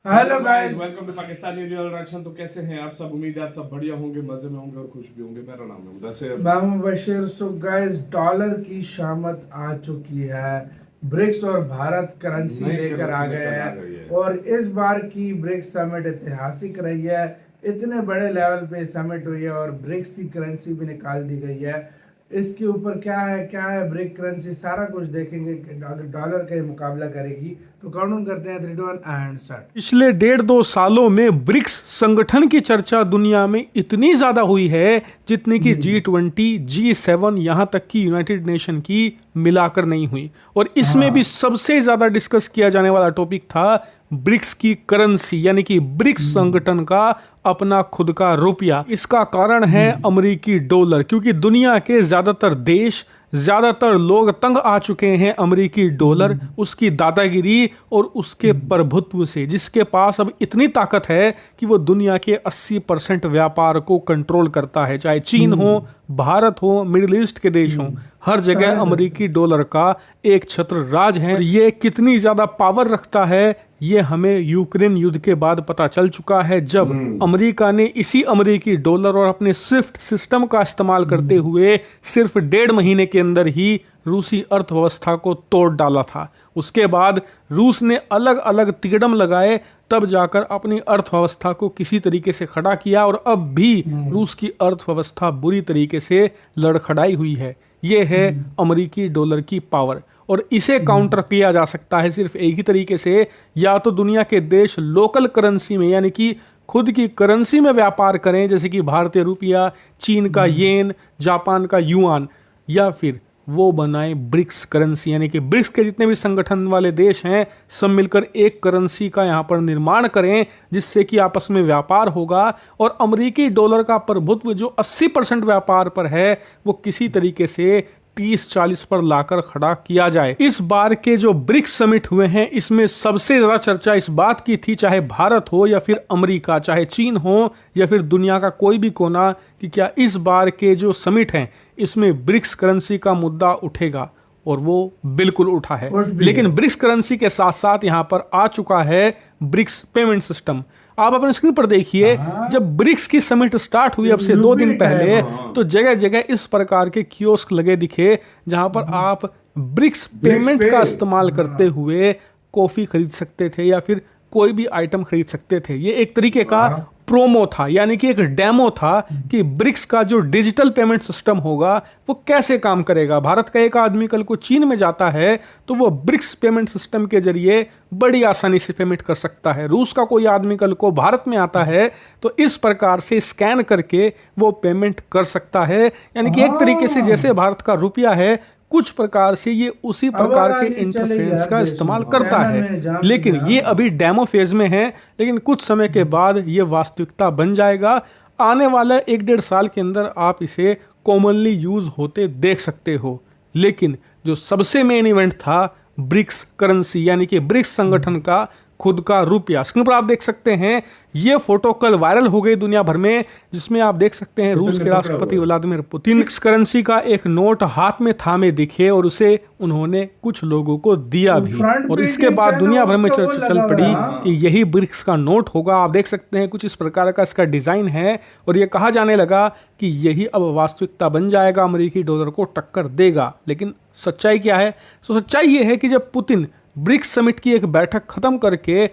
Hello guys. Welcome to Pakistani real reaction. तो कैसे हैं आप सब? उम्मीद है आप सब बढ़िया होंगे, मजे में होंगे और खुश भी होंगे। मेरा नाम है मुदस्सिर। मैं हूं बशीर। सो गाइस, डॉलर की शामत आ चुकी है। ब्रिक्स और भारत करेंसी नई लेकर आ currency गए लेकर आ हैं गई है। और इस बार की ब्रिक्स समिट ऐतिहासिक रही है। इतने बड़े लेवल पे समिट हुई है और ब्रिक्स की करेंसी भी निकाल दी गई है। इसके ऊपर क्या है ब्रिक करेंसी, सारा कुछ देखेंगे कि अगर डॉलर का ये मुकाबला करेगी तो काउंट करते हैं 3 2 1 एंड स्टार्ट। पिछले 1.5-2 सालों में ब्रिक्स संगठन की चर्चा दुनिया में इतनी ज्यादा हुई है जितनी कि G20, G7, यहाँ तक कि यूनाइटेड नेशन की मिलाकर नहीं हुई। और इसमें भी सबसे ज्यादा डिस्कस किया जाने वाला टॉपिक था ब्रिक्स की करेंसी, यानी कि ब्रिक्स संगठन का अपना खुद का रुपया। इसका कारण है अमेरिकी डॉलर, क्योंकि दुनिया के ज्यादातर देश, ज्यादातर लोग तंग आ चुके हैं अमेरिकी डॉलर, उसकी दादागिरी और उसके प्रभुत्व से, जिसके पास अब इतनी ताकत है कि वो दुनिया के 80% व्यापार को कंट्रोल करता है। चाहे चीन हो, भारत हो, मिडिल ईस्ट के देश हो, हर जगह अमेरिकी डॉलर का एक छत्र राज है। और ये कितनी ज्यादा पावर रखता है ये हमें यूक्रेन युद्ध के बाद पता चल चुका है, जब अमेरिका ने इसी अमेरिकी डॉलर और अपने स्विफ्ट सिस्टम का इस्तेमाल करते हुए सिर्फ 1.5 महीने के अंदर ही रूसी अर्थव्यवस्था को तोड़ डाला था। उसके बाद रूस ने अलग अलग तिकड़म लगाए, तब जाकर अपनी अर्थव्यवस्था को किसी तरीके से खड़ा किया और अब भी रूस की अर्थव्यवस्था बुरी तरीके से लड़खड़ाई हुई है। ये है अमेरिकी डॉलर की पावर, और इसे काउंटर किया जा सकता है सिर्फ एक ही तरीके से, या तो दुनिया के देश लोकल करेंसी में, यानी कि खुद की करेंसी में व्यापार करें, जैसे कि भारतीय रुपया, चीन का येन, जापान का युआन, या फिर वो बनाए ब्रिक्स करेंसी, यानी कि ब्रिक्स के जितने भी संगठन वाले देश हैं सब मिलकर एक करेंसी का यहाँ पर निर्माण करें, जिससे कि आपस में व्यापार होगा और अमेरिकी डॉलर का प्रभुत्व जो 80% व्यापार पर है वो किसी तरीके से 30-40 पर लाकर खड़ा किया जाए। इस बार के जो ब्रिक्स समिट हुए हैं इसमें सबसे ज्यादा चर्चा इस बात की थी, चाहे भारत हो या फिर अमेरिका, चाहे चीन हो या फिर दुनिया का कोई भी कोना, कि क्या इस बार के जो समिट हैं इसमें ब्रिक्स करेंसी का मुद्दा उठेगा, और वो बिल्कुल उठा है। लेकिन ब्रिक्स करेंसी के साथ साथ यहाँ पर आ चुका है ब्रिक्स पेमेंट सिस्टम। आप अपने स्क्रीन पर देखिए, जब ब्रिक्स की समिट स्टार्ट हुई अब से 2 दिन पहले, तो जगह जगह इस प्रकार के कियोस्क लगे दिखे जहां पर आप ब्रिक्स पेमेंट का इस्तेमाल करते हुए कॉफी खरीद सकते थे या फिर कोई भी आइटम खरीद सकते थे। ये एक तरीके का प्रोमो था, यानी कि एक डेमो था कि ब्रिक्स का जो डिजिटल पेमेंट सिस्टम होगा वो कैसे काम करेगा। भारत का एक आदमी कल को चीन में जाता है तो वो ब्रिक्स पेमेंट सिस्टम के जरिए बड़ी आसानी से पेमेंट कर सकता है। रूस का कोई आदमी कल को भारत में आता है तो इस प्रकार से स्कैन करके वो पेमेंट कर सकता है, यानी कि एक तरीके से जैसे भारत का रुपया है कुछ प्रकार से ये उसी प्रकार के इंटरफेरेंस का इस्तेमाल करता है। लेकिन ये अभी डेमो फेज में है, लेकिन कुछ समय के बाद ये वास्तविकता बन जाएगा। आने वाला 1-1.5 साल के अंदर आप इसे कॉमनली यूज होते देख सकते हो। लेकिन जो सबसे मेन इवेंट था ब्रिक्स करेंसी, यानी कि ब्रिक्स संगठन का खुद का रुपया। स्क्रीन पर आप देख सकते हैं ये फोटो कल वायरल हो गई दुनिया भर में, जिसमें आप देख सकते हैं रूस के राष्ट्रपति व्लादिमीर पुतिन ब्रिक्स करेंसी का एक नोट हाथ में थामे दिखे और उसे उन्होंने कुछ लोगों को दिया भी। और इसके बाद दुनिया भर में चर्चा चल पड़ी कि यही ब्रिक्स का नोट होगा। आप देख सकते हैं कुछ इस प्रकार का इसका डिजाइन है और यह कहा जाने लगा कि यही अब वास्तविकता बन जाएगा, अमेरिकी डॉलर को टक्कर देगा। लेकिन सच्चाई क्या है? तो सच्चाई ये है कि जब पुतिन ब्रिक्स समिट की एक बैठक खत्म करके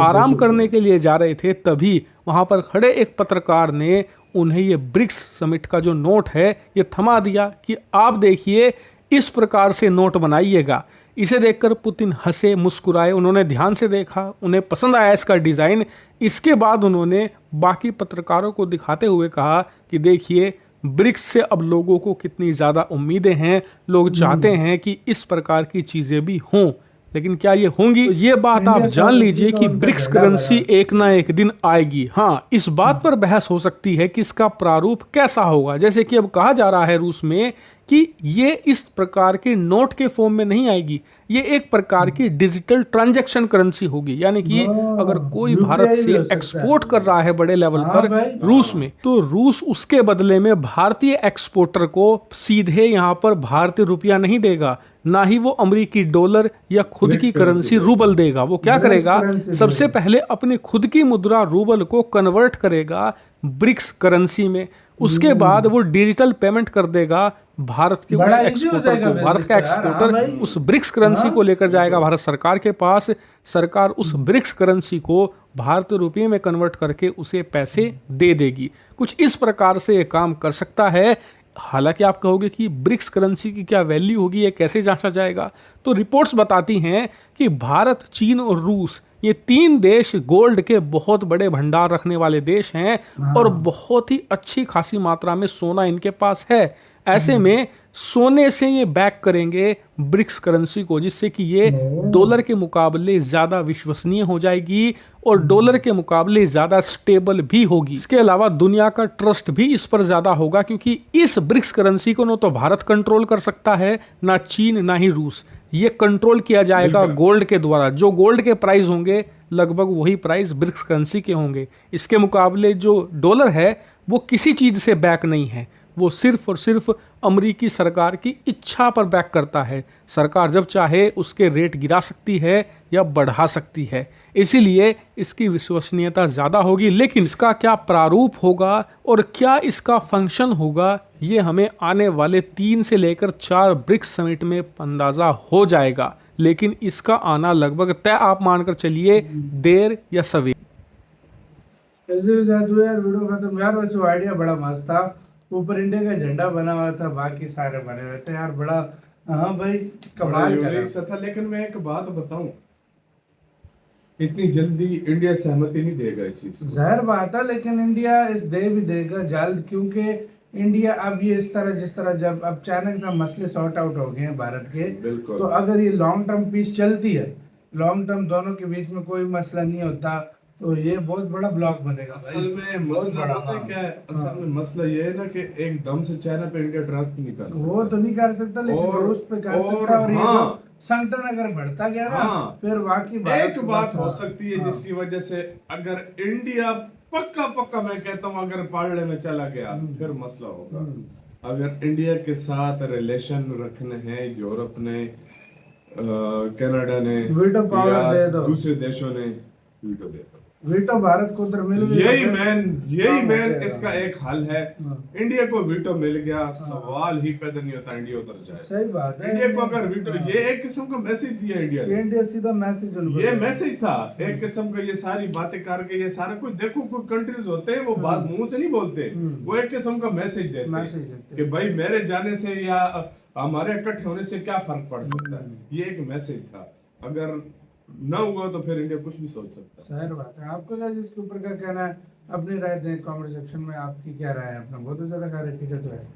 आराम करने के लिए जा रहे थे, तभी वहां पर खड़े एक पत्रकार ने उन्हें ये ब्रिक्स समिट का जो नोट है ये थमा दिया कि आप देखिए इस प्रकार से नोट बनाइएगा। इसे देखकर पुतिन हंसे, मुस्कुराए, उन्होंने ध्यान से देखा, उन्हें पसंद आया इसका डिज़ाइन। इसके बाद उन्होंने बाकी पत्रकारों को दिखाते हुए कहा कि देखिए ब्रिक्स से अब लोगों को कितनी ज़्यादा उम्मीदें हैं, लोग चाहते हैं कि इस प्रकार की चीज़ें भी हों। लेकिन क्या ये होंगी? ये बात आप जान लीजिए कि ब्रिक्स करेंसी एक ना एक दिन आएगी। हाँ, इस बात पर बहस हो सकती है कि इसका प्रारूप कैसा होगा। जैसे कि अब कहा जा रहा है रूस में कि ये इस प्रकार के नोट के फॉर्म में नहीं आएगी, ये एक प्रकार की डिजिटल ट्रांजैक्शन करेंसी होगी। यानी कि अगर कोई भारत UPI भी से हो सकता एक्सपोर्ट है। कर रहा है बड़े लेवल हाँ पर भाई। रूस में, तो रूस उसके बदले में भारतीय एक्सपोर्टर को सीधे यहाँ पर भारतीय रुपया नहीं देगा, ना ही वो अमेरिकी डॉलर या खुद ब्रिक्स की करेंसी करेंसी देगा। रूबल देगा। वो क्या ब्रिक्स करेगा, करेंसी सबसे देगा। पहले अपनी खुद की मुद्रा रूबल को कन्वर्ट करेगा ब्रिक्स करेंसी में, उसके बाद वो डिजिटल पेमेंट कर देगा भारत के उस बड़ा easy हो एक्सपोर्टर जाएगा को। भारत business का तो यार, हाँ एक्सपोर्टर भाई। उस ब्रिक्स करेंसी हाँ, को लेकर जाएगा भारत सरकार के पास, सरकार उस ब्रिक्स करेंसी को भारतीय रुपये में कन्वर्ट करके उसे पैसे दे देगी। कुछ इस प्रकार से ये काम कर सकता है। हालांकि आप कहोगे कि ब्रिक्स करेंसी की क्या वैल्यू होगी, ये कैसे जांचा जाएगा? तो रिपोर्ट्स बताती हैं कि भारत, चीन और रूस, ये तीन देश गोल्ड के बहुत बड़े भंडार रखने वाले देश हैं और बहुत ही अच्छी खासी मात्रा में सोना इनके पास है। ऐसे में सोने से ये बैक करेंगे ब्रिक्स करेंसी को, जिससे कि ये डॉलर के मुकाबले ज़्यादा विश्वसनीय हो जाएगी और डॉलर के मुकाबले ज़्यादा स्टेबल भी होगी। इसके अलावा दुनिया का ट्रस्ट भी इस पर ज़्यादा होगा, क्योंकि इस ब्रिक्स करेंसी को न तो भारत कंट्रोल कर सकता है, ना चीन, ना ही रूस। ये कंट्रोल किया जाएगा गोल्ड के द्वारा। जो गोल्ड के प्राइस होंगे लगभग वही प्राइस ब्रिक्स करेंसी के होंगे। इसके मुकाबले जो डॉलर है वो किसी चीज़ से बैक नहीं है, वो सिर्फ और सिर्फ अमेरिकी सरकार की इच्छा पर बैक करता है। सरकार जब चाहे उसके रेट गिरा सकती है या बढ़ा सकती है, इसीलिए इसकी विश्वसनीयता ज़्यादा होगी। लेकिन इसका क्या प्रारूप होगा और क्या इसका फंक्शन होगा, ये हमें आने वाले 3 से लेकर 4 ब्रिक्स समिट में अंदाज़ा हो जाएगा। लेकिन इसका आना लगभग तय आप मानकर चलिए, देर या सवेर। ऐसे भी जादू यार, वीडियो खत्म यार। वैसे वो आइडिया बड़ा मस्त था, ऊपर इंडिया का झंडा बना हुआ था, बाकी सारे बने हुए थे यार, बड़ा हाँ भाई कमाल बड़ा का यूनिक सा था। लेकिन मैं एक बात बताऊं, इतनी जल्दी इंडिया सहमति नहीं देगा इस चीज को। जाहिर बात है, लेकिन इंडिया इस दे भी देगा जल्द, क्योंकि इंडिया अब ये इस तरह, जिस तरह जब अब चाइना के साथ मसले सॉर्ट आउट हो गए हैं भारत के, बिल्कुल। तो अगर ये लॉन्ग टर्म पीस चलती है, लॉन्ग टर्म दोनों के बीच में कोई मसला नहीं होता, तो ये बहुत बड़ा ब्लॉक बनेगा असल भाई। में बहुत मसला बड़ा, पता है हाँ। क्या है? असल में मसला ये है ना कि एकदम से चाइना पे इंडिया ट्रांसफर नहीं कर सकता। वो तो नहीं कर सकता, लेकिन और- रूस पे कर और सकता है। और ये हाँ। जो संगठन अगर बढ़ता गया ना, हाँ। फिर वाकई एक बात हो सकती है हाँ। जिसकी वजह से अगर इंडिया पक्का मैं कहता हूं अगर पार्ले में चला गया फिर मसला होगा। अगर इंडिया के साथ रिलेशन रखने हैं यूरोप ने, कनाडा ने, वीटो पावर या दे दो। दूसरे देशों ने वीटो दे दो। वीटो भारत को उधर मिल गई, यही तो फिर मैन काम हो जाएगा। इसका एक हल है। हाँ। इंडिया को वीटो मिल गया, सवाल ही पैदा नहीं होता इंडिया उधर जाए। सही बात है। इंडिया को अगर वीटो, ये एक किस्म का मैसेज दिया इंडिया ने। इंडिया सीधा मैसेज उनको ये देगा। मैसेज था एक किस्म का। ये सारी बातें करके ये सारा कुछ देखो, कुछ कंट्रीज होते हैं वो बात मुंह से नहीं बोलते, वो एक किस्म का मैसेज देते मैसेज हैं देते कि भाई मेरे जाने से या हमारे इकट्ठे होने से क्या फर्क पड़ सकता है। ये एक मैसेज था। अगर ना हुआ तो फिर इंडिया कुछ भी सोच सकता है। जाहिर बात है। आपका क्या इसके ऊपर क्या कहना है, अपनी राय दें कमेंट सेक्शन में। आपकी क्या राय है? अपना बहुत ज्यादा कार्य है तो है।